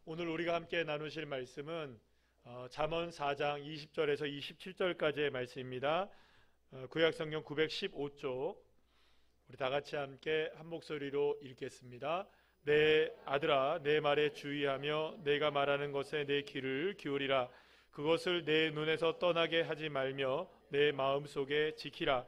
오늘 우리가 함께 나누실 말씀은 잠언 4장 20절에서 27절까지의 말씀입니다. 구약성경 915쪽 우리 다같이 함께 한 목소리로 읽겠습니다. 내 아들아, 내 말에 주의하며 내가 말하는 것에 내 귀를 기울이라. 그것을 내 눈에서 떠나게 하지 말며 내 마음속에 지키라.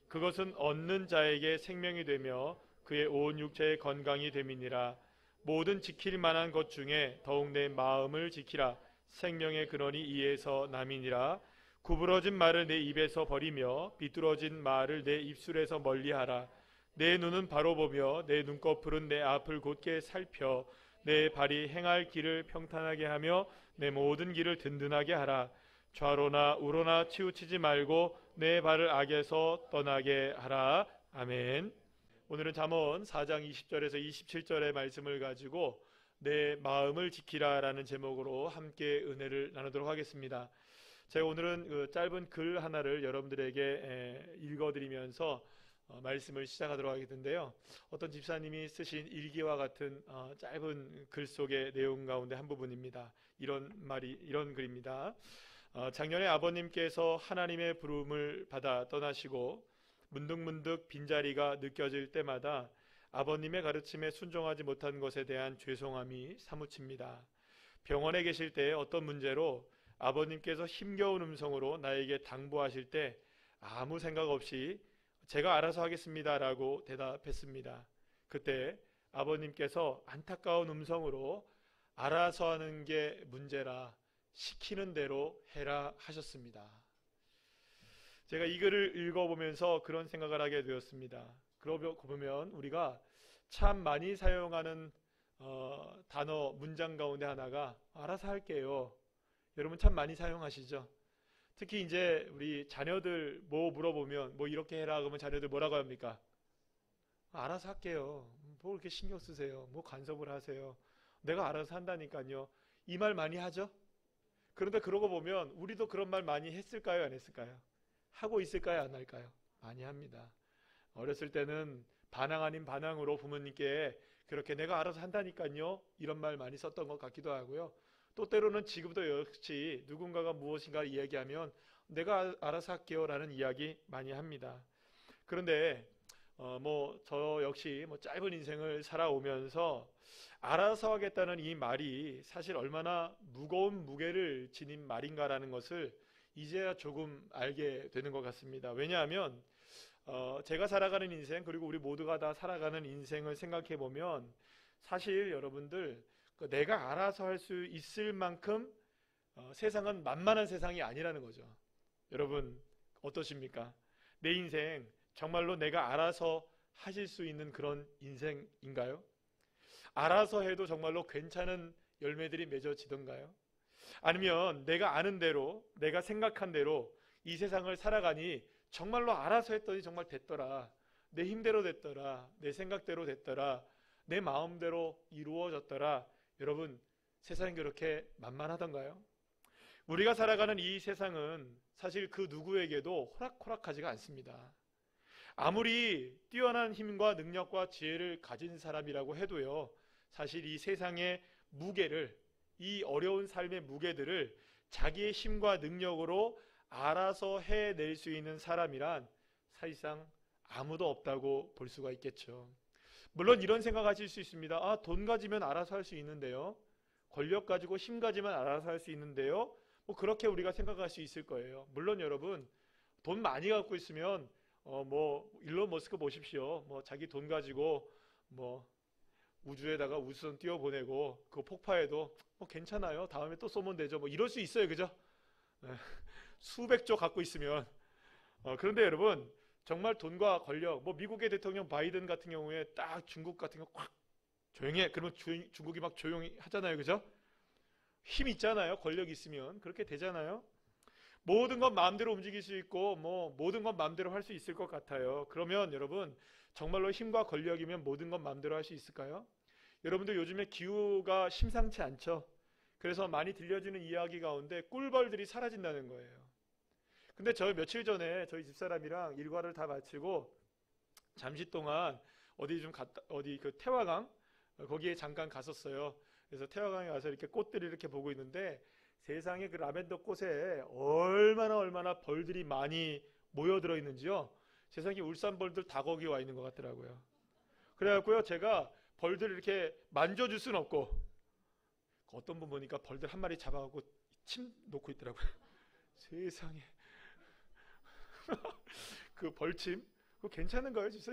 그것은 얻는 자에게 생명이 되며 그의 온 육체의 건강이 됨이니라. 모든 지킬 만한 것 중에 더욱 내 마음을 지키라. 생명의 근원이 이에서 남이니라. 구부러진 말을 내 입에서 버리며 비뚤어진 말을 내 입술에서 멀리하라. 내 눈은 바로 보며 내 눈꺼풀은 내 앞을 곧게 살펴 내 발이 행할 길을 평탄하게 하며 내 모든 길을 든든하게 하라. 좌로나 우로나 치우치지 말고 내 발을 악에서 떠나게 하라. 아멘. 오늘은 잠언 4장 20절에서 27절의 말씀을 가지고 내 마음을 지키라 라는 제목으로 함께 은혜를 나누도록 하겠습니다. 제가 오늘은 그 짧은 글 하나를 여러분들에게 읽어드리면서 말씀을 시작하도록 하겠는데요. 어떤 집사님이 쓰신 일기와 같은 짧은 글 속의 내용 가운데 한 부분입니다. 이런 글입니다. 작년에 아버님께서 하나님의 부름을 받아 떠나시고 문득문득 빈자리가 느껴질 때마다 아버님의 가르침에 순종하지 못한 것에 대한 죄송함이 사무칩니다. 병원에 계실 때 어떤 문제로 아버님께서 힘겨운 음성으로 나에게 당부하실 때 아무 생각 없이 제가 알아서 하겠습니다 라고 대답했습니다. 그때 아버님께서 안타까운 음성으로 알아서 하는 게 문제라 시키는 대로 해라 하셨습니다. 제가 이 글을 읽어보면서 그런 생각을 하게 되었습니다. 그러고 보면 우리가 참 많이 사용하는 단어, 문장 가운데 하나가 알아서 할게요. 여러분 참 많이 사용하시죠? 특히 이제 우리 자녀들 뭐 물어보면 뭐 이렇게 해라 그러면 자녀들 뭐라고 합니까? 알아서 할게요. 뭐 이렇게 신경 쓰세요? 뭐 간섭을 하세요? 내가 알아서 한다니까요. 이 말 많이 하죠? 그런데 그러고 보면 우리도 그런 말 많이 했을까요? 안 했을까요? 하고 있을까요? 안 할까요? 많이 합니다. 어렸을 때는 반항 아닌 반항으로 부모님께 그렇게 내가 알아서 한다니까요 이런 말 많이 썼던 것 같기도 하고요. 또 때로는 지금도 역시 누군가가 무엇인가 이야기하면 내가 알아서 할게요 라는 이야기 많이 합니다. 그런데 저 역시 짧은 인생을 살아오면서 알아서 하겠다는 이 말이 사실 얼마나 무거운 무게를 지닌 말인가라는 것을 이제야 조금 알게 되는 것 같습니다. 왜냐하면 제가 살아가는 인생 그리고 우리 모두가 다 살아가는 인생을 생각해 보면 사실 여러분들 내가 알아서 할 수 있을 만큼 세상은 만만한 세상이 아니라는 거죠. 여러분 어떠십니까? 내 인생 정말로 내가 알아서 하실 수 있는 그런 인생인가요? 알아서 해도 정말로 괜찮은 열매들이 맺어지던가요? 아니면 내가 아는 대로 내가 생각한 대로 이 세상을 살아가니 정말로 알아서 했더니 정말 됐더라. 내 힘대로 됐더라. 내 생각대로 됐더라. 내 마음대로 이루어졌더라. 여러분 세상이 그렇게 만만하던가요? 우리가 살아가는 이 세상은 사실 그 누구에게도 호락호락하지가 않습니다. 아무리 뛰어난 힘과 능력과 지혜를 가진 사람이라고 해도요, 사실 이 세상의 무게를, 이 어려운 삶의 무게들을 자기의 힘과 능력으로 알아서 해낼 수 있는 사람이란 사실상 아무도 없다고 볼 수가 있겠죠. 물론 이런 생각하실 수 있습니다. 돈 가지면 알아서 할 수 있는데요. 권력 가지고 힘 가지면 알아서 할 수 있는데요. 그렇게 우리가 생각할 수 있을 거예요. 물론 여러분 돈 많이 갖고 있으면 일론 머스크 보십시오. 자기 돈 가지고 우주에다가 우주선 띄워보내고 그 폭파해도 괜찮아요. 다음에 또 쏘면 되죠. 이럴 수 있어요. 그죠? 수백 조 갖고 있으면. 그런데 여러분 정말 돈과 권력, 미국의 대통령 바이든 같은 경우에 딱 중국 같은 경우 꽉 조용해. 그러면 중국이 막 조용히 하잖아요. 그죠? 힘 있잖아요. 권력 있으면 그렇게 되잖아요. 모든 건 마음대로 움직일 수 있고 모든 건 마음대로 할 수 있을 것 같아요. 그러면 여러분 정말로 힘과 권력이면 모든 건 마음대로 할 수 있을까요? 여러분들 요즘에 기후가 심상치 않죠. 그래서 많이 들려지는 이야기 가운데 꿀벌들이 사라진다는 거예요. 근데 저 며칠 전에 저희 집사람이랑 일과를 다 마치고 잠시 동안 어디 그 태화강 거기에 잠깐 갔었어요. 그래서 태화강에 가서 이렇게 꽃들이 이렇게 보고 있는데 세상에 그 라벤더 꽃에 얼마나 벌들이 많이 모여들어 있는지요. 세상에 울산 벌들 다 거기 와 있는 것 같더라고요. 그래갖고요, 제가 벌들을 이렇게 만져줄 수는 없고, 어떤 분 보니까 벌들 한 마리 잡아갖고 침 놓고 있더라고요. 세상에. 그 벌침? 그거 괜찮은 거예요, 진짜?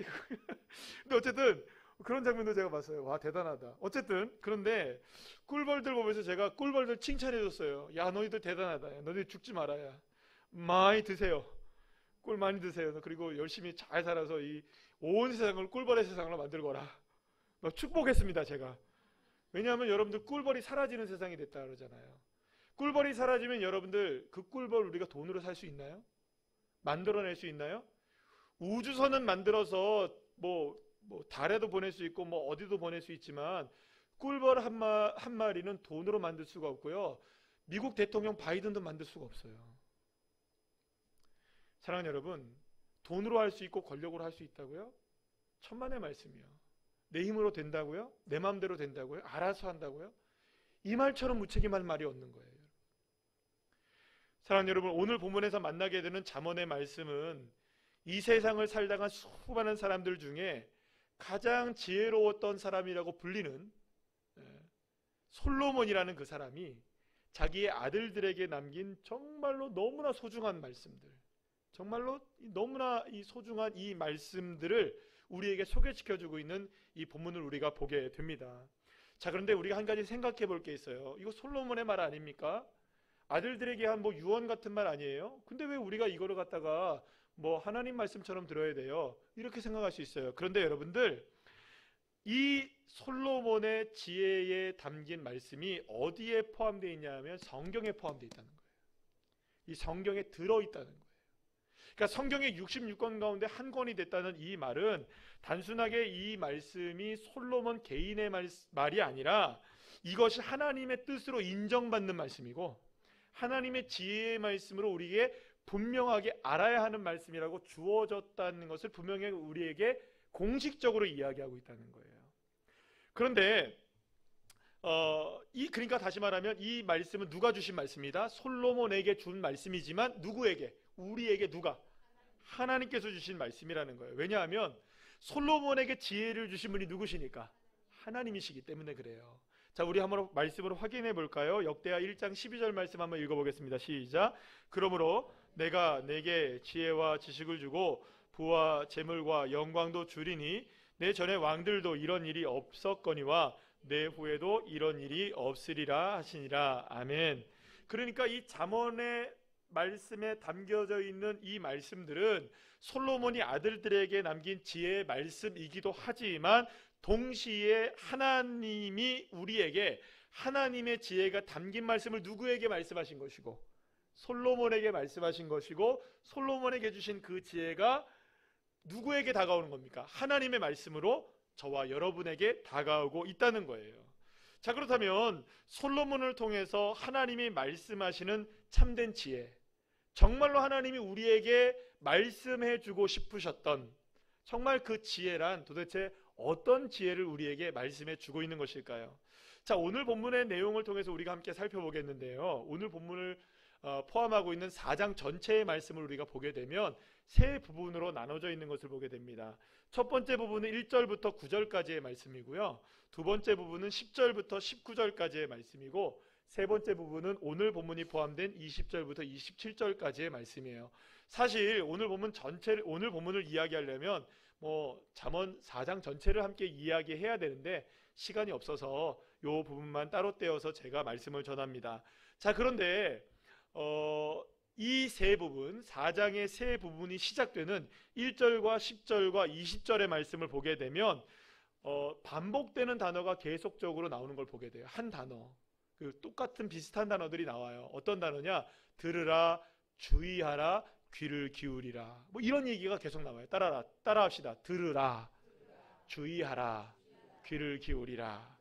근데 어쨌든 그런 장면도 제가 봤어요. 와, 대단하다. 어쨌든 그런데 꿀벌들 보면서 제가 꿀벌들 칭찬해줬어요. 야, 너희들 대단하다. 야, 너희들 죽지 말아야. 많이 드세요. 꿀 많이 드세요. 그리고 열심히 잘 살아서 이 온 세상을 꿀벌의 세상으로 만들거라. 축복했습니다, 제가. 왜냐하면 여러분들 꿀벌이 사라지는 세상이 됐다 그러잖아요. 꿀벌이 사라지면 여러분들 그 꿀벌 우리가 돈으로 살 수 있나요? 만들어낼 수 있나요? 우주선은 만들어서 뭐 달에도 보낼 수 있고 뭐 어디도 보낼 수 있지만 꿀벌 한 마리는 돈으로 만들 수가 없고요. 미국 대통령 바이든도 만들 수가 없어요. 사랑하는 여러분, 돈으로 할 수 있고 권력으로 할 수 있다고요? 천만의 말씀이요. 내 힘으로 된다고요? 내 마음대로 된다고요? 알아서 한다고요? 이 말처럼 무책임한 말이 없는 거예요. 사랑하는 여러분, 오늘 본문에서 만나게 되는 잠언의 말씀은 이 세상을 살다간 수많은 사람들 중에 가장 지혜로웠던 사람이라고 불리는 솔로몬이라는 그 사람이 자기의 아들들에게 남긴 정말로 너무나 소중한 말씀들, 정말로 너무나 이 소중한 이 말씀들을 우리에게 소개시켜주고 있는 이 본문을 우리가 보게 됩니다. 자, 그런데 우리가 한 가지 생각해 볼 게 있어요. 이거 솔로몬의 말 아닙니까? 아들들에게 한 뭐 유언 같은 말 아니에요? 근데 왜 우리가 이거를 갖다가 뭐 하나님 말씀처럼 들어야 돼요? 이렇게 생각할 수 있어요. 그런데 여러분들, 이 솔로몬의 지혜에 담긴 말씀이 어디에 포함되어 있냐면 성경에 포함되어 있다는 거예요. 이 성경에 들어있다는 거예요. 그러니까 성경의 66권 가운데 한 권이 됐다는 이 말은 단순하게 이 말씀이 솔로몬 개인의 말이 아니라 이것이 하나님의 뜻으로 인정받는 말씀이고 하나님의 지혜의 말씀으로 우리에게 분명하게 알아야 하는 말씀이라고 주어졌다는 것을 분명히 우리에게 공식적으로 이야기하고 있다는 거예요. 그런데 그러니까 다시 말하면 이 말씀은 누가 주신 말씀이다? 솔로몬에게 준 말씀이지만 누구에게? 우리에게 누가? 하나님께서 주신 말씀이라는 거예요. 왜냐하면 솔로몬에게 지혜를 주신 분이 누구시니까? 하나님이시기 때문에 그래요. 자, 우리 한번 말씀으로 확인해 볼까요? 역대하 1장 12절 말씀 한번 읽어보겠습니다. 시작. 그러므로 내가 내게 지혜와 지식을 주고 부와 재물과 영광도 주리니 내 전에 왕들도 이런 일이 없었거니와 내 후에도 이런 일이 없으리라 하시니라. 아멘. 그러니까 이 잠언의 말씀에 담겨져 있는 이 말씀들은 솔로몬이 아들들에게 남긴 지혜의 말씀이기도 하지만 동시에 하나님이 우리에게 하나님의 지혜가 담긴 말씀을 누구에게 말씀하신 것이고 솔로몬에게 말씀하신 것이고 솔로몬에게 주신 그 지혜가 누구에게 다가오는 겁니까? 하나님의 말씀으로 저와 여러분에게 다가오고 있다는 거예요. 자, 그렇다면 솔로몬을 통해서 하나님이 말씀하시는 참된 지혜, 정말로 하나님이 우리에게 말씀해 주고 싶으셨던 정말 그 지혜란 도대체 어떤 지혜를 우리에게 말씀해 주고 있는 것일까요? 자, 오늘 본문의 내용을 통해서 우리가 함께 살펴보겠는데요. 오늘 본문을 포함하고 있는 4장 전체의 말씀을 우리가 보게 되면 세 부분으로 나눠져 있는 것을 보게 됩니다. 첫 번째 부분은 1절부터 9절까지의 말씀이고요. 두 번째 부분은 10절부터 19절까지의 말씀이고 세 번째 부분은 오늘 본문이 포함된 20절부터 27절까지의 말씀이에요. 사실 오늘 본문을 이야기하려면 잠언 4장 전체를 함께 이야기해야 되는데 시간이 없어서 이 부분만 따로 떼어서 제가 말씀을 전합니다. 자, 그런데 이 세 부분, 4장의 세 부분이 시작되는 1절과 10절과 20절의 말씀을 보게 되면 반복되는 단어가 계속적으로 나오는 걸 보게 돼요. 한 단어, 똑같은 비슷한 단어들이 나와요. 어떤 단어냐? 들으라, 주의하라, 귀를 기울이라. 이런 얘기가 계속 나와요. 따라합시다. 들으라, 주의하라, 귀를 기울이라.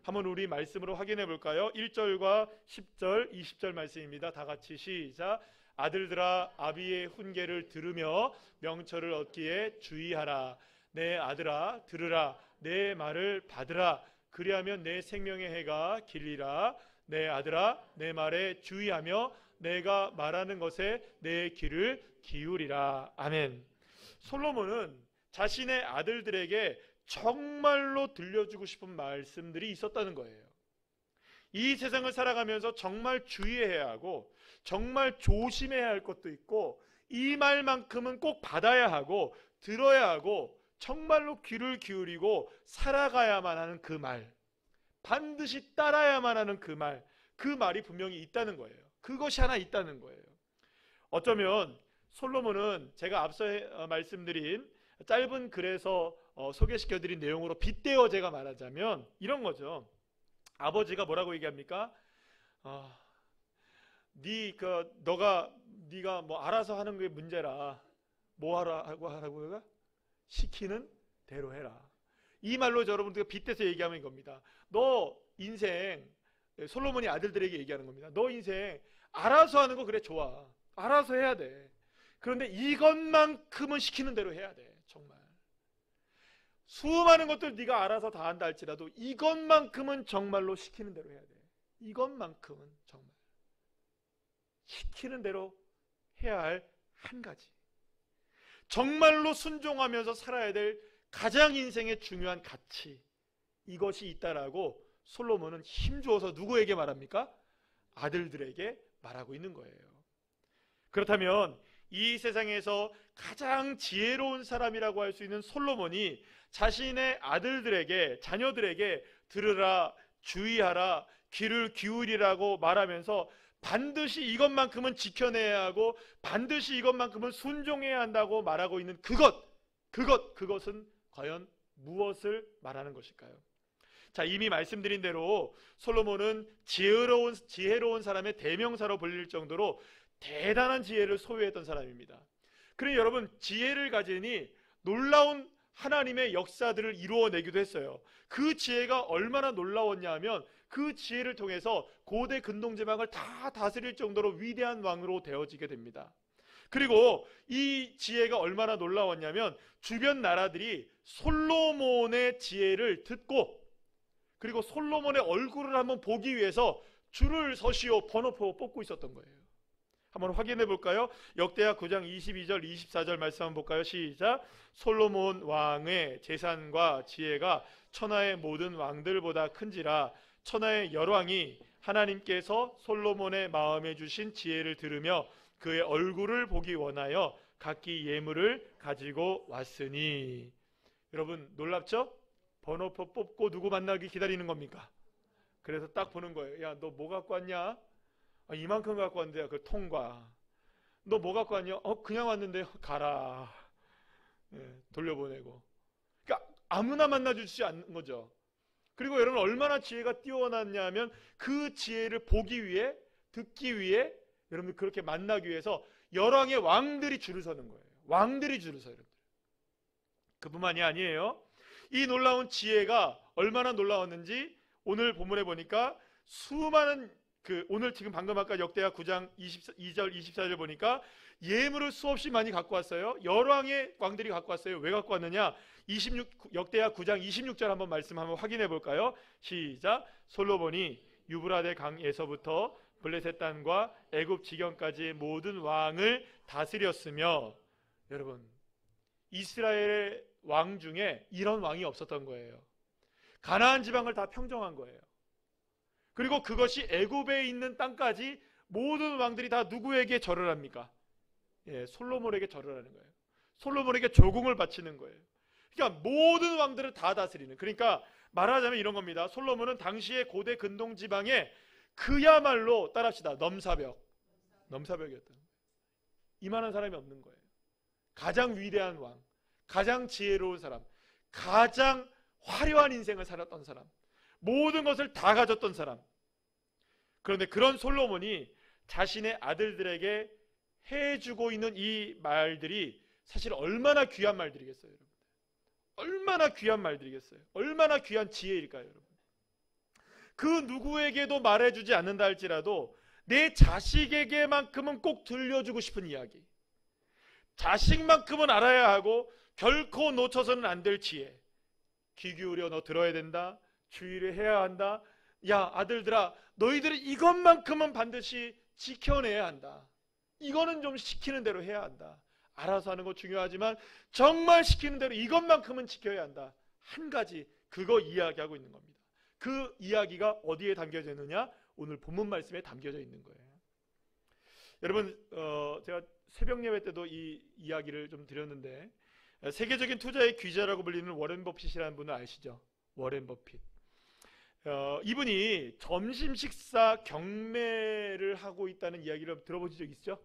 한번 우리 말씀으로 확인해 볼까요? 1절과 10절, 20절 말씀입니다. 다 같이 시작. 아들들아, 아비의 훈계를 들으며 명철을 얻기에 주의하라. 내 아들아, 들으라. 내 말을 받으라. 그리하면 내 생명의 해가 길리라. 내 아들아, 내 말에 주의하며 내가 말하는 것에 내 귀를 기울이라. 아멘. 솔로몬은 자신의 아들들에게 정말로 들려주고 싶은 말씀들이 있었다는 거예요. 이 세상을 살아가면서 정말 주의해야 하고 정말 조심해야 할 것도 있고, 이 말만큼은 꼭 받아야 하고 들어야 하고 정말로 귀를 기울이고 살아가야만 하는 그 말, 반드시 따라야만 하는 그 말, 그 말이 분명히 있다는 거예요. 그것이 하나 있다는 거예요. 어쩌면 솔로몬은 제가 앞서 말씀드린 짧은 글에서 소개시켜드린 내용으로 빗대어 제가 말하자면 이런 거죠. 아버지가 뭐라고 얘기합니까? 네가 뭐 알아서 하는 게 문제라. 뭐 하라고요? 시키는 대로 해라. 이 말로 여러분들과 빗대서 얘기하면 이겁니다. 너 인생, 솔로몬이 아들들에게 얘기하는 겁니다. 너 인생 알아서 하는 거 그래 좋아. 알아서 해야 돼. 그런데 이것만큼은 시키는 대로 해야 돼. 정말. 수많은 것들 네가 알아서 다 한다 할지라도 이것만큼은 정말로 시키는 대로 해야 돼. 이것만큼은 정말 시키는 대로 해야 할 한 가지, 정말로 순종하면서 살아야 될 가장 인생의 중요한 가치, 이것이 있다라고 솔로몬은 힘주어서 누구에게 말합니까? 아들들에게 말하고 있는 거예요. 그렇다면 이 세상에서 가장 지혜로운 사람이라고 할 수 있는 솔로몬이 자신의 아들들에게, 자녀들에게 들으라, 주의하라, 귀를 기울이라고 말하면서 반드시 이것만큼은 지켜내야 하고 반드시 이것만큼은 순종해야 한다고 말하고 있는 그것은 과연 무엇을 말하는 것일까요? 자, 이미 말씀드린 대로 솔로몬은 지혜로운 사람의 대명사로 불릴 정도로 대단한 지혜를 소유했던 사람입니다. 그러니 여러분, 지혜를 가지니 놀라운 하나님의 역사들을 이루어내기도 했어요. 그 지혜가 얼마나 놀라웠냐 하면 그 지혜를 통해서 고대 근동지방을 다 다스릴 정도로 위대한 왕으로 되어지게 됩니다. 그리고 이 지혜가 얼마나 놀라웠냐면 주변 나라들이 솔로몬의 지혜를 듣고 그리고 솔로몬의 얼굴을 한번 보기 위해서 줄을 서시오 번호표 뽑고 있었던 거예요. 한번 확인해 볼까요? 역대하 9장 22절 24절 말씀 한번 볼까요? 시작. 솔로몬 왕의 재산과 지혜가 천하의 모든 왕들보다 큰지라. 천하의 열왕이 하나님께서 솔로몬의 마음에 주신 지혜를 들으며 그의 얼굴을 보기 원하여 각기 예물을 가지고 왔으니. 여러분 놀랍죠? 번호표 뽑고 누구 만나기 기다리는 겁니까? 그래서 딱 보는 거예요. 야, 너 뭐 갖고 왔냐? 이만큼 갖고 왔는데 그 통과. 너 뭐 갖고 왔냐? 그냥 왔는데요. 가라. 돌려보내고. 그러니까 아무나 만나주지 않는 거죠. 그리고 여러분 얼마나 지혜가 뛰어났냐면 그 지혜를 보기 위해, 듣기 위해, 여러분 그렇게 만나기 위해서 열왕의 왕들이 줄을 서는 거예요. 왕들이 줄을 서요. 그뿐만이 아니에요. 이 놀라운 지혜가 얼마나 놀라웠는지 오늘 본문에 보니까 수많은 오늘 지금 방금 아까 역대하 9장 22절 24절 보니까 예물을 수없이 많이 갖고 왔어요. 열왕의 왕들이 갖고 왔어요. 왜 갖고 왔느냐? 역대하 9장 26절 한번 말씀 한번 확인해 볼까요? 시작. 솔로몬이 유브라데 강에서부터 블레셋 땅과 애굽 지경까지의 모든 왕을 다스렸으며, 여러분 이스라엘의 왕 중에 이런 왕이 없었던 거예요. 가나안 지방을 다 평정한 거예요. 그리고 그것이 애굽에 있는 땅까지 모든 왕들이 다 누구에게 절을 합니까? 솔로몬에게 절을 하는 거예요. 솔로몬에게 조공을 바치는 거예요. 그러니까 모든 왕들을 다 다스리는, 그러니까 말하자면 이런 겁니다. 솔로몬은 당시의 고대 근동 지방에 그야말로 따라합시다. 넘사벽이었던 거예요. 이만한 사람이 없는 거예요. 가장 위대한 왕, 가장 지혜로운 사람, 가장 화려한 인생을 살았던 사람, 모든 것을 다 가졌던 사람. 그런데 그런 솔로몬이 자신의 아들들에게 해주고 있는 이 말들이 사실 얼마나 귀한 말들이겠어요, 여러분. 얼마나 귀한 말들이겠어요. 얼마나 귀한 지혜일까요, 여러분. 그 누구에게도 말해주지 않는다 할지라도 내 자식에게만큼은 꼭 들려주고 싶은 이야기, 자식만큼은 알아야 하고 결코 놓쳐서는 안 될 지혜. 귀 기울여 너 들어야 된다. 주의를 해야 한다. 야, 아들들아, 너희들은 이것만큼은 반드시 지켜내야 한다. 이거는 좀 시키는 대로 해야 한다. 알아서 하는 거 중요하지만 정말 시키는 대로 이것만큼은 지켜야 한다. 한 가지, 그거 이야기하고 있는 겁니다. 그 이야기가 어디에 담겨져 있느냐? 오늘 본문 말씀에 담겨져 있는 거예요. 여러분, 제가 새벽 예배 때도 이 이야기를 좀 드렸는데, 세계적인 투자의 귀재라고 불리는 워렌 버핏이라는 분을 아시죠? 워렌 버핏. 이분이 점심 식사 경매를 하고 있다는 이야기를 들어보신 적 있죠?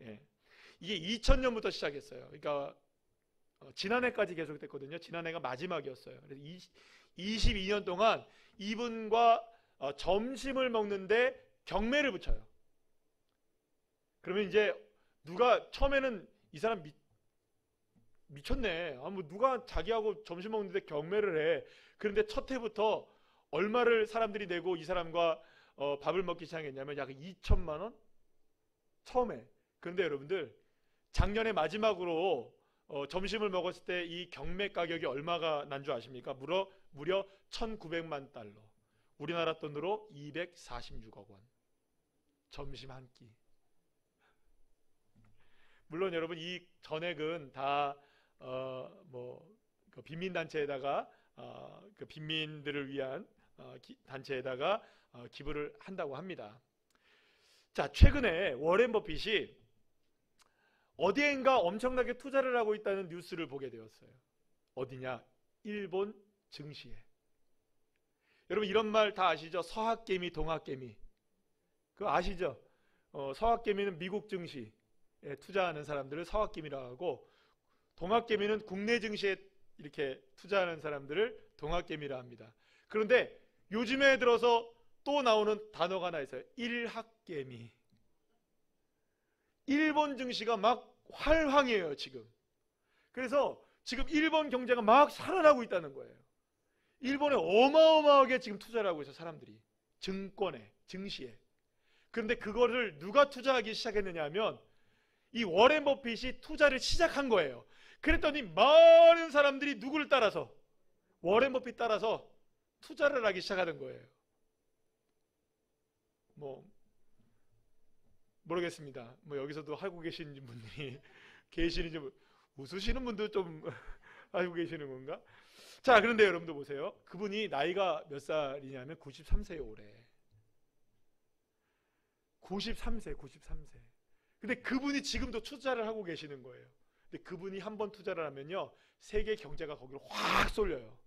예. 이게 2000년부터 시작했어요. 그러니까 지난해까지 계속됐거든요. 지난해가 마지막이었어요. 그래서 22년 동안 이분과 점심을 먹는데 경매를 붙여요. 그러면 이제 누가 처음에는 이 사람 미쳤네. 뭐 누가 자기하고 점심 먹는데 경매를 해. 그런데 첫 해부터 얼마를 사람들이 내고 이 사람과 밥을 먹기 시작했냐면 약 2천만 원? 처음에. 그런데 여러분들 작년에 마지막으로 점심을 먹었을 때 이 경매 가격이 얼마가 난 줄 아십니까? 무려 1900만 달러. 우리나라 돈으로 246억 원. 점심 한 끼. 물론 여러분 이 전액은 다 그 빈민단체에다가 그 빈민들을 위한 단체에다가 기부를 한다고 합니다. 자, 최근에 워렌 버핏이 어디엔가 엄청나게 투자를 하고 있다는 뉴스를 보게 되었어요. 어디냐? 일본 증시에. 여러분 이런 말 다 아시죠? 서학개미, 동학개미. 그거 아시죠? 서학개미는 미국 증시에 투자하는 사람들을 서학개미라고 하고, 동학개미는 국내 증시에 이렇게 투자하는 사람들을 동학개미라 합니다. 그런데 요즘에 들어서 또 나오는 단어가 하나 있어요. 일학개미. 일본 증시가 막 활황이에요, 지금. 그래서 지금 일본 경제가 막 살아나고 있다는 거예요. 일본에 어마어마하게 지금 투자를 하고 있어요, 사람들이. 증권에, 증시에. 그런데 그거를 누가 투자하기 시작했느냐 하면 이 워렌 버핏이 투자를 시작한 거예요. 그랬더니 많은 사람들이 누구를 따라서? 워렌 버핏 따라서 투자를 하기 시작하는 거예요. 모르겠습니다. 여기서도 하고 계시는 분들이 계시는지, 웃으시는 분도 좀 알고 계시는 건가? 자, 그런데 여러분들 보세요. 그분이 나이가 몇 살이냐면 93세예요, 올해. 93세. 근데 그분이 지금도 투자를 하고 계시는 거예요. 근데 그분이 한번 투자를 하면요, 세계 경제가 거기로 확 쏠려요.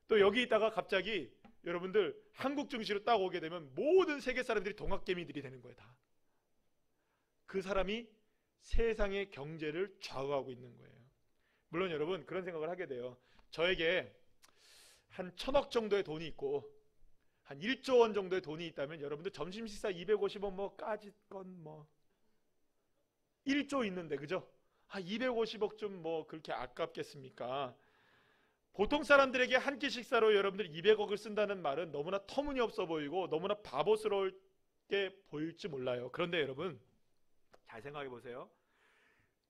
또 여기 있다가 갑자기 여러분들 한국 증시로 딱 오게 되면 모든 세계 사람들이 동학개미들이 되는 거예요, 다. 그 사람이 세상의 경제를 좌우하고 있는 거예요. 물론 여러분 그런 생각을 하게 돼요. 저에게 한 1000억 정도의 돈이 있고 한 1조 원 정도의 돈이 있다면 여러분들 점심 식사 250원 까짓건 1조 있는데, 그죠? 250억 좀 그렇게 아깝겠습니까? 보통 사람들에게 한 끼 식사로 여러분들 200억을 쓴다는 말은 너무나 터무니없어 보이고 너무나 바보스럽게 보일지 몰라요. 그런데 여러분 잘 생각해 보세요.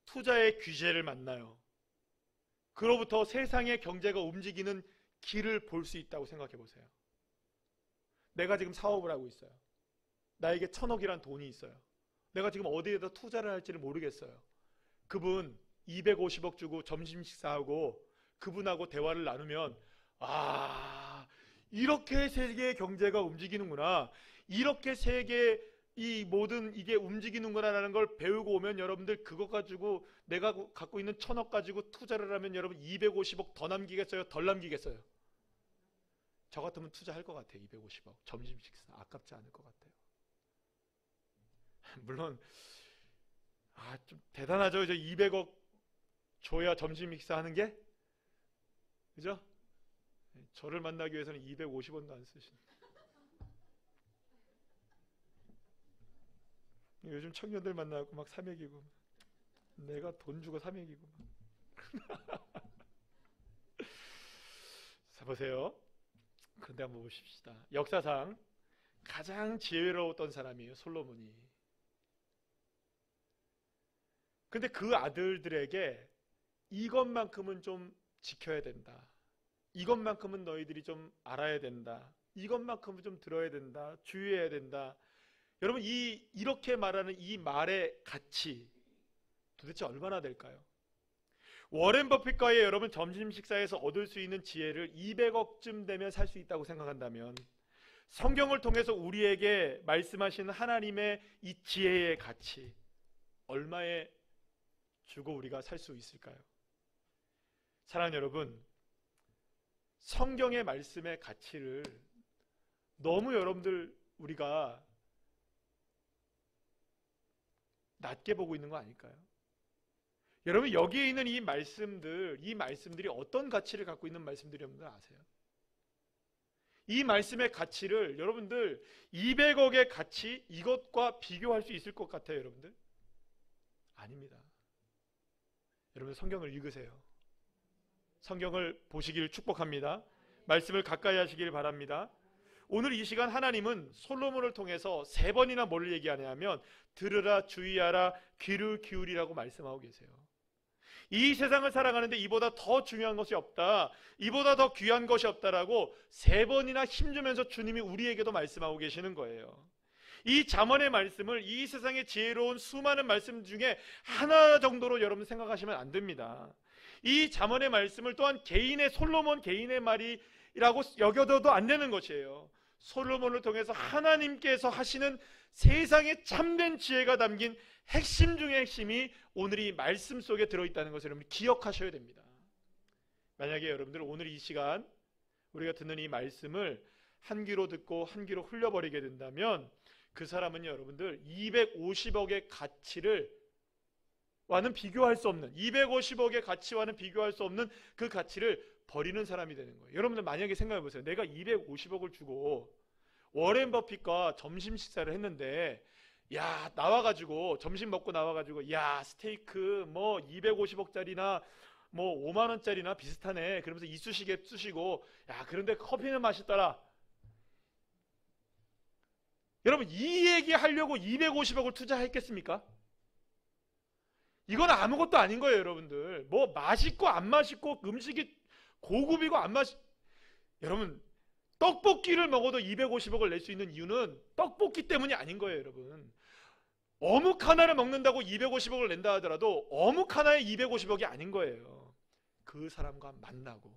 투자의 귀재를 만나요. 그로부터 세상의 경제가 움직이는 길을 볼 수 있다고 생각해 보세요. 내가 지금 사업을 하고 있어요. 나에게 1000억이란 돈이 있어요. 내가 지금 어디에다 투자를 할지를 모르겠어요. 그분 250억 주고 점심 식사하고 그분하고 대화를 나누면, 이렇게 세계의 경제가 움직이는구나, 이렇게 세계 이 모든 이게 움직이는구나라는 걸 배우고 오면 여러분들 그거 가지고 내가 갖고 있는 1000억 가지고 투자를 하면 여러분 250억 더 남기겠어요? 덜 남기겠어요? 저 같으면 투자할 것 같아요. 250억 점심 식사 아깝지 않을 것 같아요. 물론 좀 대단하죠. 이제 200억 줘야 점심 식사 하는 게, 그죠? 저를 만나기 위해서는 250원도 안 쓰신. 요즘 청년들 만나고 막 사맥이고, 내가 돈 주고 사맥이고. 자, 보세요. 그런데 한번 보십시다. 역사상 가장 지혜로웠던 사람이에요, 솔로몬이. 근데 그 아들들에게 이것만큼은 좀 지켜야 된다, 이것만큼은 너희들이 좀 알아야 된다. 이것만큼은 좀 들어야 된다. 주의해야 된다. 여러분, 이렇게 말하는 이 말의 가치 도대체 얼마나 될까요? 워렌 버핏과의 여러분 점심 식사에서 얻을 수 있는 지혜를 200억쯤 되면 살 수 있다고 생각한다면, 성경을 통해서 우리에게 말씀하시는 하나님의 이 지혜의 가치 얼마에 주고 우리가 살 수 있을까요? 사랑하는 여러분, 성경의 말씀의 가치를 너무 여러분들 우리가 낮게 보고 있는 거 아닐까요? 여러분, 여기에 있는 이 말씀들이 어떤 가치를 갖고 있는 말씀들이 여러분들 아세요? 이 말씀의 가치를 여러분들 200억의 가치 이것과 비교할 수 있을 것 같아요, 여러분들? 아닙니다. 여러분, 성경을 읽으세요. 성경을 보시길 축복합니다. 말씀을 가까이 하시길 바랍니다. 오늘 이 시간 하나님은 솔로몬을 통해서 3번이나 뭘 얘기하냐면 들으라, 주의하라, 귀를 기울이라고 말씀하고 계세요. 이 세상을 살아가는데 이보다 더 중요한 것이 없다, 이보다 더 귀한 것이 없다라고 3번이나 힘주면서 주님이 우리에게도 말씀하고 계시는 거예요. 이 잠언의 말씀을 이 세상의 지혜로운 수많은 말씀 중에 하나 정도로 여러분 생각하시면 안 됩니다. 이 잠언의 말씀을 또한 솔로몬 개인의 말이라고 여겨둬도 안 되는 것이에요. 솔로몬을 통해서 하나님께서 하시는 세상의 참된 지혜가 담긴 핵심 중의 핵심이 오늘 이 말씀 속에 들어있다는 것을 여러분 기억하셔야 됩니다. 만약에 여러분들 오늘 이 시간 우리가 듣는 이 말씀을 한 귀로 듣고 한 귀로 흘려버리게 된다면 그 사람은 여러분들 250억의 가치를 와는 비교할 수 없는, 250억의 가치와는 비교할 수 없는 그 가치를 버리는 사람이 되는 거예요. 여러분들 만약에 생각해 보세요. 내가 250억을 주고 워렌 버핏과 점심 식사를 했는데, 야, 나와가지고 점심 먹고 나와가지고 야, 스테이크 뭐 250억짜리나 뭐 5만원짜리나 비슷하네 그러면서 이쑤시개 쑤시고, 야, 그런데 커피는 맛있더라. 여러분, 이 얘기 하려고 250억을 투자했겠습니까? 이건 아무것도 아닌 거예요, 여러분들. 뭐 맛있고 안 맛있고 음식이 고급이고 안 여러분, 떡볶이를 먹어도 250억을 낼 수 있는 이유는 떡볶이 때문이 아닌 거예요, 여러분. 어묵 하나를 먹는다고 250억을 낸다 하더라도 어묵 하나에 250억이 아닌 거예요. 그 사람과 만나고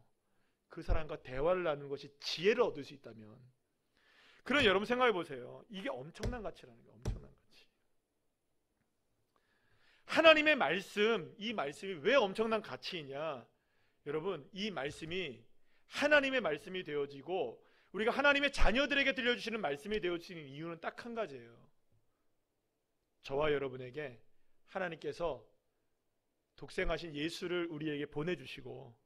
그 사람과 대화를 나누는 것이 지혜를 얻을 수 있다면, 그럼 여러분 생각해 보세요. 이게 엄청난 가치라는 거예요. 엄청난 가치. 하나님의 말씀, 이 말씀이 왜 엄청난 가치이냐? 여러분, 이 말씀이 하나님의 말씀이 되어지고 우리가 하나님의 자녀들에게 들려주시는 말씀이 되어지는 이유는 딱 한 가지예요. 저와 여러분에게 하나님께서 독생하신 예수를 우리에게 보내주시고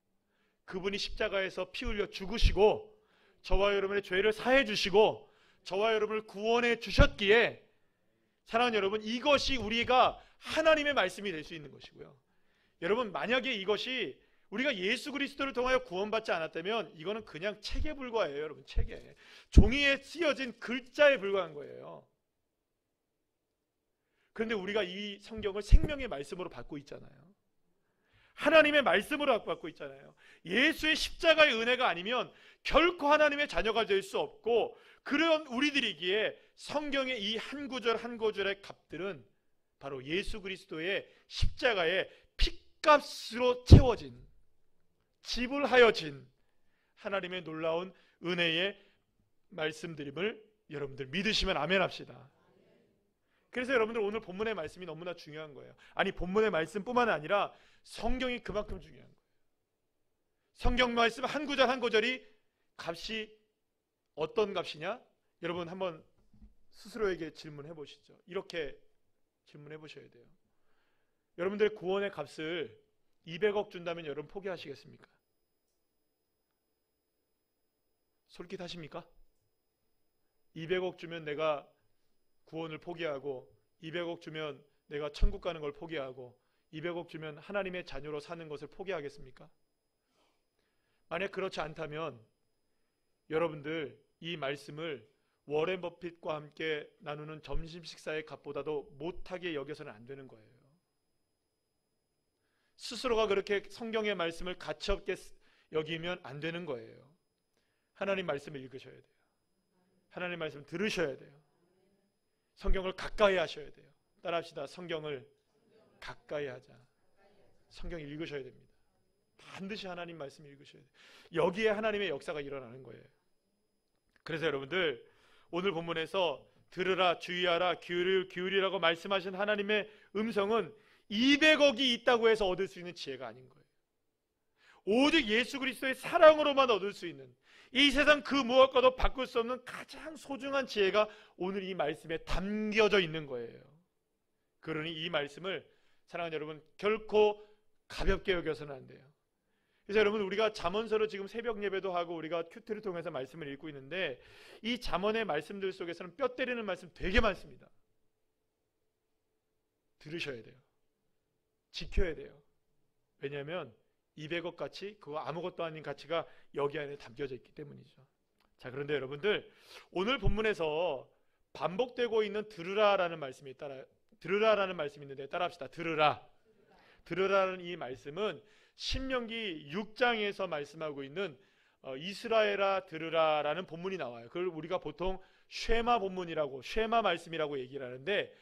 그분이 십자가에서 피 흘려 죽으시고 저와 여러분의 죄를 사해 주시고 저와 여러분을 구원해 주셨기에, 사랑하는 여러분, 이것이 우리가 하나님의 말씀이 될 수 있는 것이고요. 여러분, 만약에 이것이 우리가 예수 그리스도를 통하여 구원받지 않았다면 이거는 그냥 책에 불과해요. 여러분, 책에 종이에 쓰여진 글자에 불과한 거예요. 그런데 우리가 이 성경을 생명의 말씀으로 받고 있잖아요. 하나님의 말씀으로 받고 있잖아요. 예수의 십자가의 은혜가 아니면 결코 하나님의 자녀가 될 수 없고, 그런 우리들이기에 성경의 이 한 구절 한 구절의 값들은 바로 예수 그리스도의 십자가의 핏값으로 채워진, 지불하여진 하나님의 놀라운 은혜의 말씀드림을 여러분들 믿으시면 아멘 합시다. 그래서 여러분들 오늘 본문의 말씀이 너무나 중요한 거예요. 아니, 본문의 말씀뿐만 아니라 성경이 그만큼 중요한 거예요. 성경 말씀 한 구절 한 구절이 값이 어떤 값이냐? 여러분 한번 스스로에게 질문해 보시죠. 이렇게 질문해 보셔야 돼요. 여러분들 구원의 값을 200억 준다면 여러분 포기하시겠습니까? 솔깃하십니까? 200억 주면 내가 구원을 포기하고, 200억 주면 내가 천국 가는 걸 포기하고, 200억 주면 하나님의 자녀로 사는 것을 포기하겠습니까? 만약 그렇지 않다면 여러분들 이 말씀을 워렌 버핏과 함께 나누는 점심 식사의 값보다도 못하게 여겨서는 안 되는 거예요. 스스로가 그렇게 성경의 말씀을 가치없게 여기면 안 되는 거예요. 하나님 말씀을 읽으셔야 돼요. 하나님 말씀을 들으셔야 돼요. 성경을 가까이 하셔야 돼요. 따라합시다. 성경을 가까이 하자. 성경 읽으셔야 됩니다. 반드시 하나님 말씀 읽으셔야 돼요. 여기에 하나님의 역사가 일어나는 거예요. 그래서 여러분들 오늘 본문에서 들으라, 주의하라, 기울이라고 말씀하신 하나님의 음성은 200억이 있다고 해서 얻을 수 있는 지혜가 아닌 거예요. 오직 예수 그리스도의 사랑으로만 얻을 수 있는, 이 세상 그 무엇과도 바꿀 수 없는 가장 소중한 지혜가 오늘 이 말씀에 담겨져 있는 거예요. 그러니 이 말씀을 사랑하는 여러분 결코 가볍게 여겨서는 안 돼요. 그래서 여러분 우리가 잠언서로 지금 새벽 예배도 하고 우리가 큐티를 통해서 말씀을 읽고 있는데 이 잠언의 말씀들 속에서는 뼈 때리는 말씀 되게 많습니다. 들으셔야 돼요. 지켜야 돼요. 왜냐하면 200억 가치, 그거 아무것도 아닌 가치가 여기 안에 담겨져 있기 때문이죠. 자, 그런데 여러분들 오늘 본문에서 반복되고 있는 들으라라는 말씀이 들으라라는 말씀이 있는데 따라합시다. 들으라라는 이 말씀은 신명기 6장에서 말씀하고 있는 이스라엘아 들으라라는 본문이 나와요. 그걸 우리가 보통 쉐마 본문이라고, 쉐마 말씀이라고 얘기를 하는데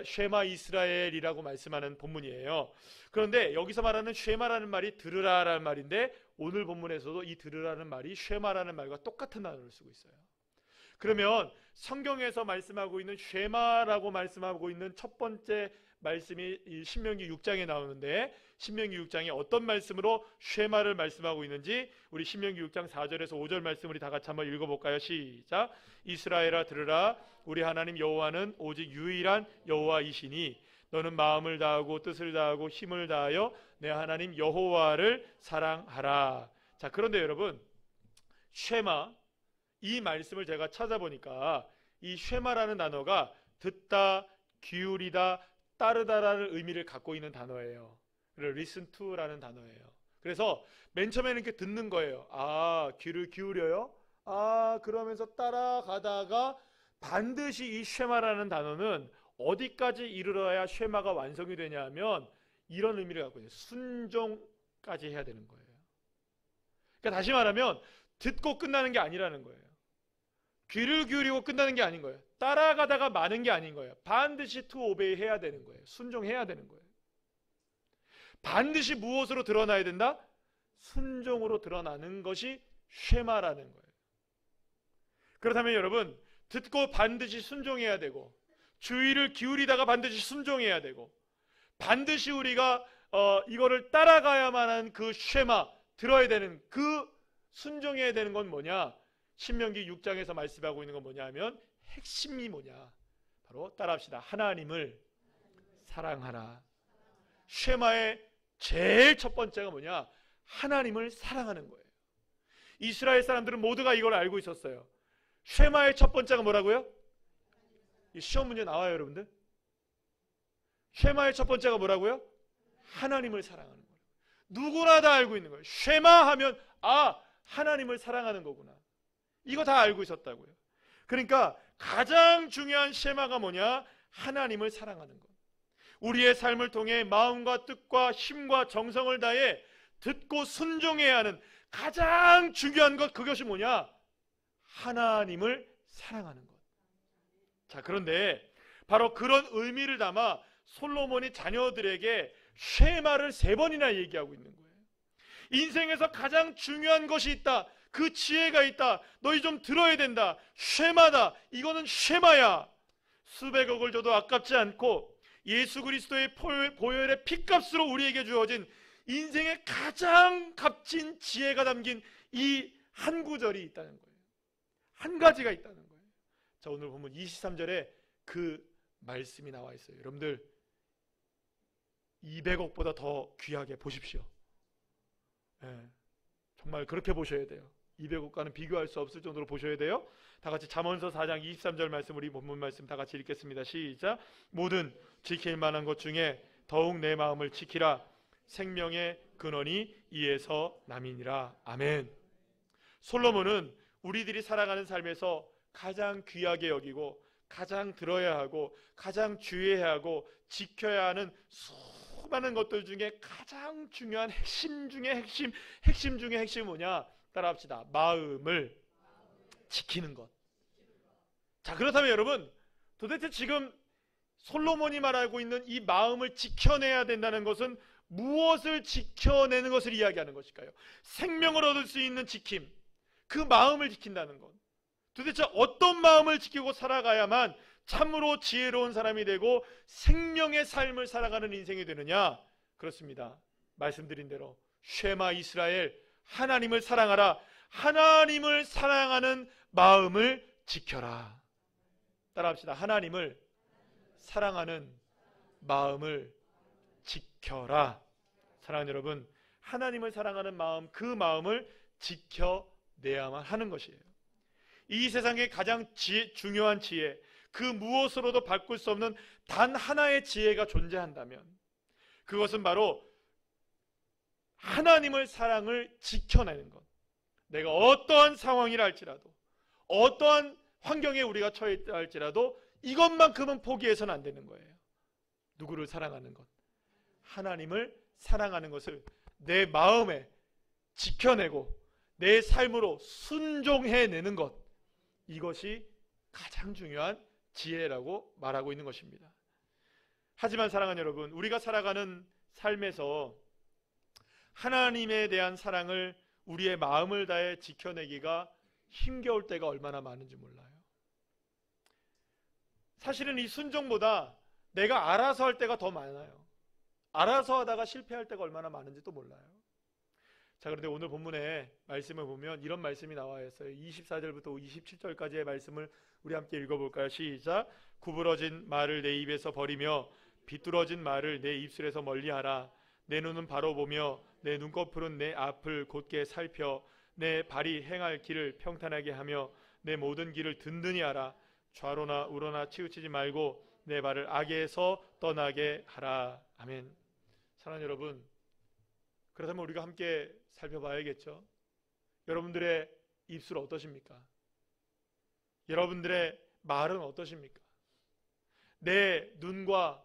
쉐마 이스라엘이라고 말씀하는 본문이에요. 그런데 여기서 말하는 쉐마라는 말이 들으라라는 말인데 오늘 본문에서도 이 들으라는 말이 쉐마라는 말과 똑같은 단어를 쓰고 있어요. 그러면 성경에서 말씀하고 있는 쉐마라고 말씀하고 있는 첫 번째 말씀이 신명기 6장에 나오는데 신명기 6장에 어떤 말씀으로 쉐마를 말씀하고 있는지 우리 신명기 6장 4절에서 5절 말씀 우리 다 같이 한번 읽어볼까요? 시작. 이스라엘아 들으라, 우리 하나님 여호와는 오직 유일한 여호와이시니 너는 마음을 다하고 뜻을 다하고 힘을 다하여 내 하나님 여호와를 사랑하라. 자, 그런데 여러분 쉐마, 이 말씀을 제가 찾아보니까 이 쉐마라는 단어가 듣다, 기울이다, 따르다라는 의미를 갖고 있는 단어예요. listen to라는 단어예요. 그래서 맨 처음에는 이렇게 듣는 거예요. 아, 귀를 기울여요? 아, 그러면서 따라가다가 반드시 이 쉐마라는 단어는 어디까지 이르러야 쉐마가 완성이 되냐 하면 이런 의미를 갖고 있어요. 순종까지 해야 되는 거예요. 그러니까 다시 말하면 듣고 끝나는 게 아니라는 거예요. 귀를 기울이고 끝나는 게 아닌 거예요. 따라가다가 마는 게 아닌 거예요. 반드시 to obey 해야 되는 거예요. 순종해야 되는 거예요. 반드시 무엇으로 드러나야 된다? 순종으로 드러나는 것이 쉐마라는 거예요. 그렇다면 여러분 듣고 반드시 순종해야 되고 주의를 기울이다가 반드시 순종해야 되고 반드시 우리가 이거를 따라가야만 하는 그 쉐마, 들어야 되는 그 순종해야 되는 건 뭐냐? 신명기 6장에서 말씀하고 있는 건 뭐냐 하면 핵심이 뭐냐? 바로 따라합시다. 하나님을 사랑하라. 쉐마의 제일 첫 번째가 뭐냐? 하나님을 사랑하는 거예요. 이스라엘 사람들은 모두가 이걸 알고 있었어요. 쉐마의 첫 번째가 뭐라고요? 시험 문제 나와요, 여러분들. 쉐마의 첫 번째가 뭐라고요? 하나님을 사랑하는 거예요. 누구나 다 알고 있는 거예요. 쉐마 하면 아, 하나님을 사랑하는 거구나. 이거 다 알고 있었다고요. 그러니까 가장 중요한 쉐마가 뭐냐? 하나님을 사랑하는 것. 우리의 삶을 통해 마음과 뜻과 힘과 정성을 다해 듣고 순종해야 하는 가장 중요한 것, 그것이 뭐냐? 하나님을 사랑하는 것. 자, 그런데 바로 그런 의미를 담아 솔로몬이 자녀들에게 쉐마를 3번이나 얘기하고 있는 거예요. 인생에서 가장 중요한 것이 있다. 그 지혜가 있다. 너희 좀 들어야 된다. 쉐마다. 이거는 쉐마야. 수백억을 줘도 아깝지 않고 예수 그리스도의 보혈의 피값으로 우리에게 주어진 인생의 가장 값진 지혜가 담긴 이 한 구절이 있다는 거예요. 한 가지가 있다는 거예요. 자, 오늘 보면 23절에 그 말씀이 나와 있어요. 여러분들 200억보다 더 귀하게 보십시오. 정말 그렇게 보셔야 돼요. 200억과는 비교할 수 없을 정도로 보셔야 돼요. 다 같이 잠언서 4장 23절 말씀, 우리 본문 말씀 다 같이 읽겠습니다. 시작. 모든 지킬 만한 것 중에 더욱 내 마음을 지키라. 생명의 근원이 이에서 남이니라. 아멘. 솔로몬은 우리들이 살아가는 삶에서 가장 귀하게 여기고 가장 들어야 하고 가장 주의해야 하고 지켜야 하는 수많은 것들 중에 가장 중요한 핵심 중에 핵심 중에 핵심이 뭐냐? 따라합시다. 마음을 지키는 것. 자, 그렇다면 여러분, 도대체 지금 솔로몬이 말하고 있는 이 마음을 지켜내야 된다는 것은 무엇을 지켜내는 것을 이야기하는 것일까요? 생명을 얻을 수 있는 지킴, 그 마음을 지킨다는 것. 도대체 어떤 마음을 지키고 살아가야만 참으로 지혜로운 사람이 되고 생명의 삶을 살아가는 인생이 되느냐? 그렇습니다. 말씀드린 대로 쉐마 이스라엘, 하나님을 사랑하라. 하나님을 사랑하는 마음을 지켜라. 따라합시다. 하나님을 사랑하는 마음을 지켜라. 사랑하는 여러분, 하나님을 사랑하는 마음, 그 마음을 지켜내야만 하는 것이에요. 이 세상의 가장 중요한 지혜, 그 무엇으로도 바꿀 수 없는 단 하나의 지혜가 존재한다면 그것은 바로 하나님을 사랑을 지켜내는 것. 내가 어떠한 상황이라 할지라도, 어떠한 환경에 우리가 처해 있다 할지라도 이것만큼은 포기해서는 안 되는 거예요. 누구를 사랑하는 것? 하나님을 사랑하는 것을 내 마음에 지켜내고 내 삶으로 순종해내는 것, 이것이 가장 중요한 지혜라고 말하고 있는 것입니다. 하지만 사랑하는 여러분, 우리가 살아가는 삶에서 하나님에 대한 사랑을 우리의 마음을 다해 지켜내기가 힘겨울 때가 얼마나 많은지 몰라요. 사실은 이 순종보다 내가 알아서 할 때가 더 많아요. 알아서 하다가 실패할 때가 얼마나 많은지도 몰라요. 자, 그런데 오늘 본문의 말씀을 보면 이런 말씀이 나와 있어요. 24절부터 27절까지의 말씀을 우리 함께 읽어볼까요? 시작. 구부러진 말을 내 입에서 버리며 비뚤어진 말을 내 입술에서 멀리하라. 내 눈은 바로 보며 내 눈꺼풀은 내 앞을 곧게 살펴 내 발이 행할 길을 평탄하게 하며 내 모든 길을 든든히 하라. 좌로나 우로나 치우치지 말고 내 발을 악에서 떠나게 하라. 아멘. 사랑하는 여러분, 그렇다면 우리가 함께 살펴봐야겠죠. 여러분들의 입술 어떠십니까? 여러분들의 말은 어떠십니까? 내 눈과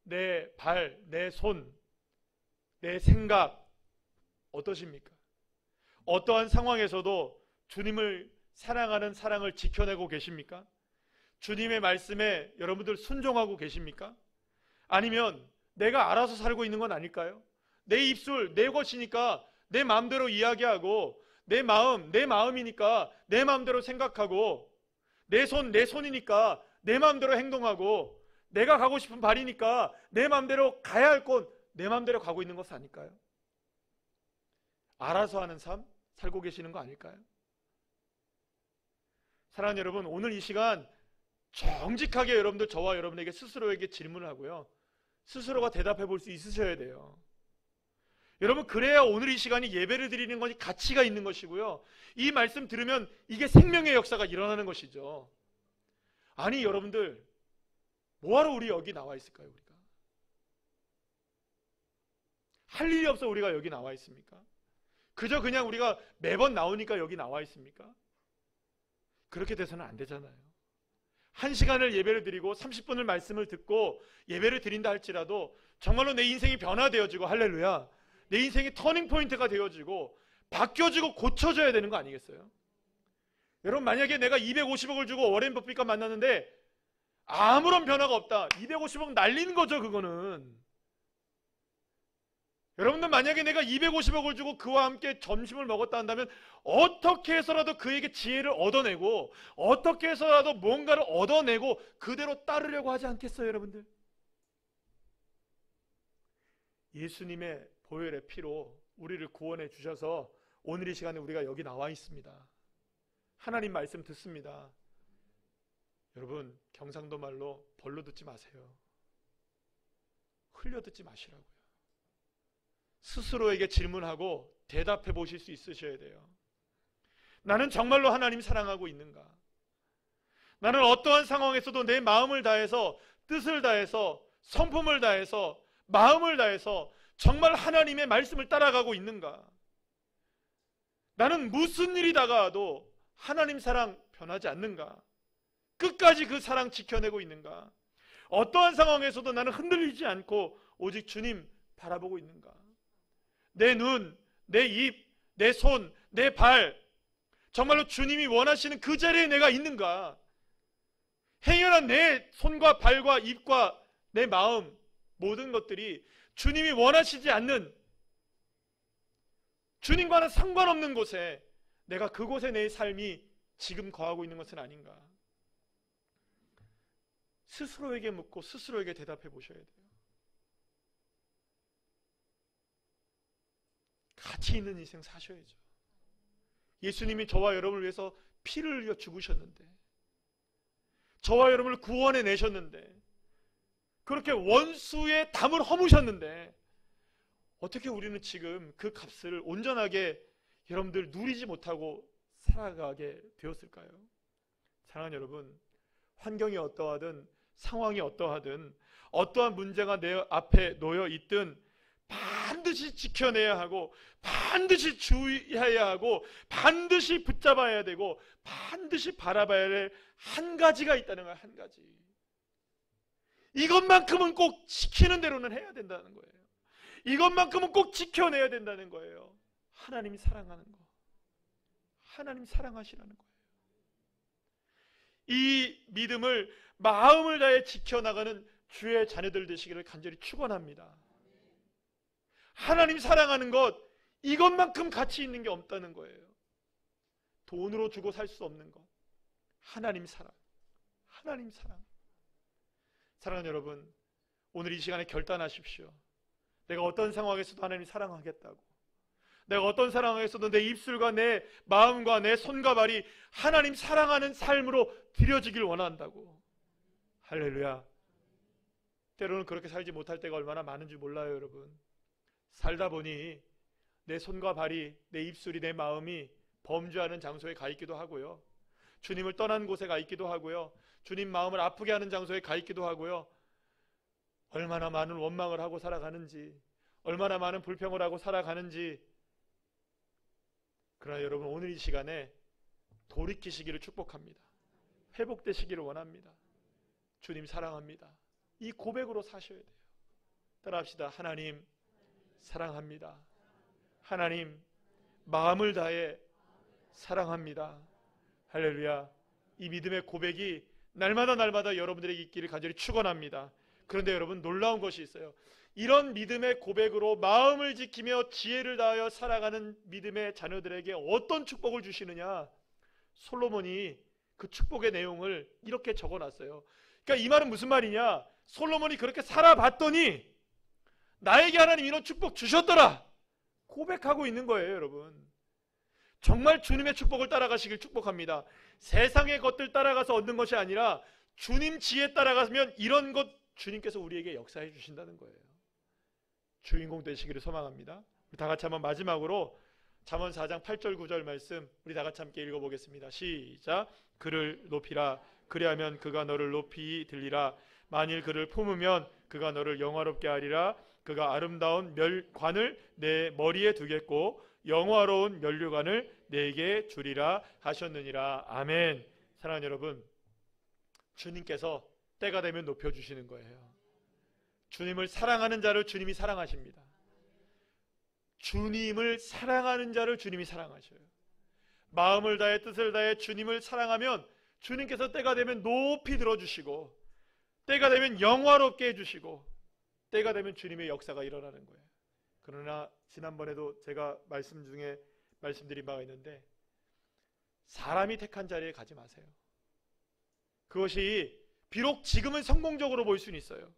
내 발, 내 손, 내 생각 어떠십니까? 어떠한 상황에서도 주님을 사랑하는 사랑을 지켜내고 계십니까? 주님의 말씀에 여러분들 순종하고 계십니까? 아니면 내가 알아서 살고 있는 건 아닐까요? 내 입술, 내 것이니까 내 마음대로 이야기하고 내 마음, 내 마음이니까 내 마음대로 생각하고 내 손, 내 손이니까 내 마음대로 행동하고 내가 가고 싶은 발이니까 내 마음대로 가야 할 곳, 내 마음대로 가고 있는 것은 아닐까요? 알아서 하는 삶 살고 계시는 거 아닐까요? 사랑하는 여러분, 오늘 이 시간 정직하게 여러분들 저와 여러분에게 스스로에게 질문을 하고요. 스스로가 대답해 볼 수 있으셔야 돼요. 여러분, 그래야 오늘 이 시간이 예배를 드리는 것이 가치가 있는 것이고요. 이 말씀 들으면 이게 생명의 역사가 일어나는 것이죠. 아니, 여러분들 뭐하러 우리 여기 나와 있을까요? 우리가 할 일이 없어 우리가 여기 나와 있습니까? 그저 그냥 우리가 매번 나오니까 여기 나와 있습니까? 그렇게 돼서는 안 되잖아요. 1시간을 예배를 드리고 30분을 말씀을 듣고 예배를 드린다 할지라도 정말로 내 인생이 변화되어지고, 할렐루야, 내 인생이 터닝포인트가 되어지고 바뀌어지고 고쳐져야 되는 거 아니겠어요? 여러분, 만약에 내가 250억을 주고 워렌 버핏과 만났는데 아무런 변화가 없다, 250억 날리는 거죠. 그거는 여러분들, 만약에 내가 250억을 주고 그와 함께 점심을 먹었다 한다면 어떻게 해서라도 그에게 지혜를 얻어내고 어떻게 해서라도 뭔가를 얻어내고 그대로 따르려고 하지 않겠어요? 여러분들, 예수님의 보혈의 피로 우리를 구원해 주셔서 오늘 이 시간에 우리가 여기 나와 있습니다. 하나님 말씀 듣습니다. 여러분, 경상도 말로 벌로 듣지 마세요. 흘려 듣지 마시라고요. 스스로에게 질문하고 대답해 보실 수 있으셔야 돼요. 나는 정말로 하나님 사랑하고 있는가? 나는 어떠한 상황에서도 내 마음을 다해서, 뜻을 다해서, 성품을 다해서, 마음을 다해서 정말 하나님의 말씀을 따라가고 있는가? 나는 무슨 일이 다가와도 하나님 사랑 변하지 않는가? 끝까지 그 사랑 지켜내고 있는가? 어떠한 상황에서도 나는 흔들리지 않고 오직 주님 바라보고 있는가? 내 눈, 내 입, 내 손, 내 발, 정말로 주님이 원하시는 그 자리에 내가 있는가? 행여나 내 손과 발과 입과 내 마음, 모든 것들이 주님이 원하시지 않는, 주님과는 상관없는 곳에 내가 그곳에 내 삶이 지금 거하고 있는 것은 아닌가? 스스로에게 묻고 스스로에게 대답해 보셔야 돼요. 가치 있는 인생 사셔야죠. 예수님이 저와 여러분을 위해서 피를 흘려 죽으셨는데, 저와 여러분을 구원해 내셨는데, 그렇게 원수의 담을 허무셨는데, 어떻게 우리는 지금 그 값을 온전하게 여러분들 누리지 못하고 살아가게 되었을까요? 사랑하는 여러분, 환경이 어떠하든 상황이 어떠하든 어떠한 문제가 내 앞에 놓여 있든 반드시 지켜내야 하고, 반드시 주의해야 하고, 반드시 붙잡아야 되고, 반드시 바라봐야 할 한 가지가 있다는 거예요. 한 가지. 이것만큼은 꼭 지키는 대로는 해야 된다는 거예요. 이것만큼은 꼭 지켜내야 된다는 거예요. 하나님이 사랑하는 거, 하나님 사랑하시라는 거예요. 이 믿음을 마음을 다해 지켜나가는 주의 자녀들 되시기를 간절히 축원합니다. 하나님 사랑하는 것, 이것만큼 가치 있는 게 없다는 거예요. 돈으로 주고 살 수 없는 것, 하나님 사랑, 하나님 사랑. 사랑하는 여러분, 오늘 이 시간에 결단하십시오. 내가 어떤 상황에서도 하나님 사랑하겠다고, 내가 어떤 상황에서도 내 입술과 내 마음과 내 손과 발이 하나님 사랑하는 삶으로 들여지길 원한다고. 할렐루야. 때로는 그렇게 살지 못할 때가 얼마나 많은지 몰라요, 여러분. 살다 보니 내 손과 발이, 내 입술이, 내 마음이 범죄하는 장소에 가 있기도 하고요, 주님을 떠난 곳에 가 있기도 하고요, 주님 마음을 아프게 하는 장소에 가 있기도 하고요, 얼마나 많은 원망을 하고 살아가는지, 얼마나 많은 불평을 하고 살아가는지. 그러나 여러분, 오늘 이 시간에 돌이키시기를 축복합니다. 회복되시기를 원합니다. 주님 사랑합니다. 이 고백으로 사셔야 돼요. 따라합시다. 하나님 사랑합니다. 하나님 마음을 다해 사랑합니다. 할렐루야. 이 믿음의 고백이 날마다 여러분들에게 있기를 간절히 축원합니다. 그런데 여러분, 놀라운 것이 있어요. 이런 믿음의 고백으로 마음을 지키며 지혜를 다하여 살아가는 믿음의 자녀들에게 어떤 축복을 주시느냐? 솔로몬이 그 축복의 내용을 이렇게 적어놨어요. 그러니까 이 말은 무슨 말이냐? 솔로몬이 그렇게 살아봤더니 나에게 하나님 이런 축복 주셨더라 고백하고 있는 거예요. 여러분, 정말 주님의 축복을 따라가시길 축복합니다. 세상의 것들 따라가서 얻는 것이 아니라 주님 지혜 따라가면 이런 것 주님께서 우리에게 역사해 주신다는 거예요. 주인공 되시기를 소망합니다. 우리 다 같이 한번 마지막으로 잠언 4장 8절 9절 말씀 우리 다 같이 함께 읽어보겠습니다. 시작. 그를 높이라. 그리하면 그가 너를 높이 들리라. 만일 그를 품으면 그가 너를 영화롭게 하리라. 그가 아름다운 관을 내 머리에 두겠고 영화로운 면류관을 내게 주리라 하셨느니라. 아멘. 사랑하는 여러분, 주님께서 때가 되면 높여주시는 거예요. 주님을 사랑하는 자를 주님이 사랑하십니다. 주님을 사랑하는 자를 주님이 사랑하셔요. 마음을 다해 뜻을 다해 주님을 사랑하면 주님께서 때가 되면 높이 들어주시고, 때가 되면 영화롭게 해주시고, 때가 되면 주님의 역사가 일어나는 거예요. 그러나 지난번에도 제가 말씀 중에 말씀드린 바가 있는데, 사람이 택한 자리에 가지 마세요. 그것이 비록 지금은 성공적으로 보일 수는 있어요.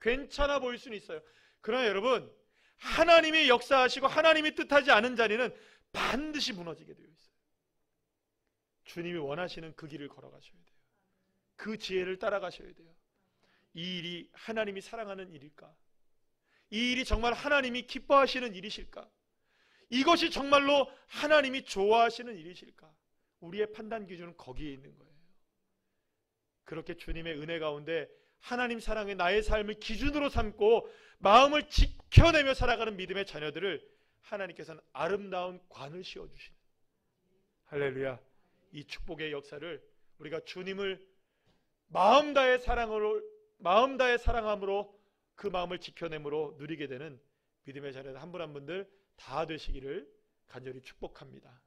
괜찮아 보일 수는 있어요. 그러나 여러분, 하나님이 역사하시고 하나님이 뜻하지 않은 자리는 반드시 무너지게 되어 있어요. 주님이 원하시는 그 길을 걸어가셔야 돼요. 그 지혜를 따라가셔야 돼요. 이 일이 하나님이 사랑하는 일일까? 이 일이 정말 하나님이 기뻐하시는 일이실까? 이것이 정말로 하나님이 좋아하시는 일이실까? 우리의 판단 기준은 거기에 있는 거예요. 그렇게 주님의 은혜 가운데 하나님 사랑의 나의 삶을 기준으로 삼고 마음을 지켜내며 살아가는 믿음의 자녀들을 하나님께서는 아름다운 관을 씌워주시는, 할렐루야, 이 축복의 역사를 우리가 주님을 마음 다해 사랑함으로 그 마음을 지켜냄으로 누리게 되는 믿음의 자녀들 한 분 한 분들 다 되시기를 간절히 축복합니다.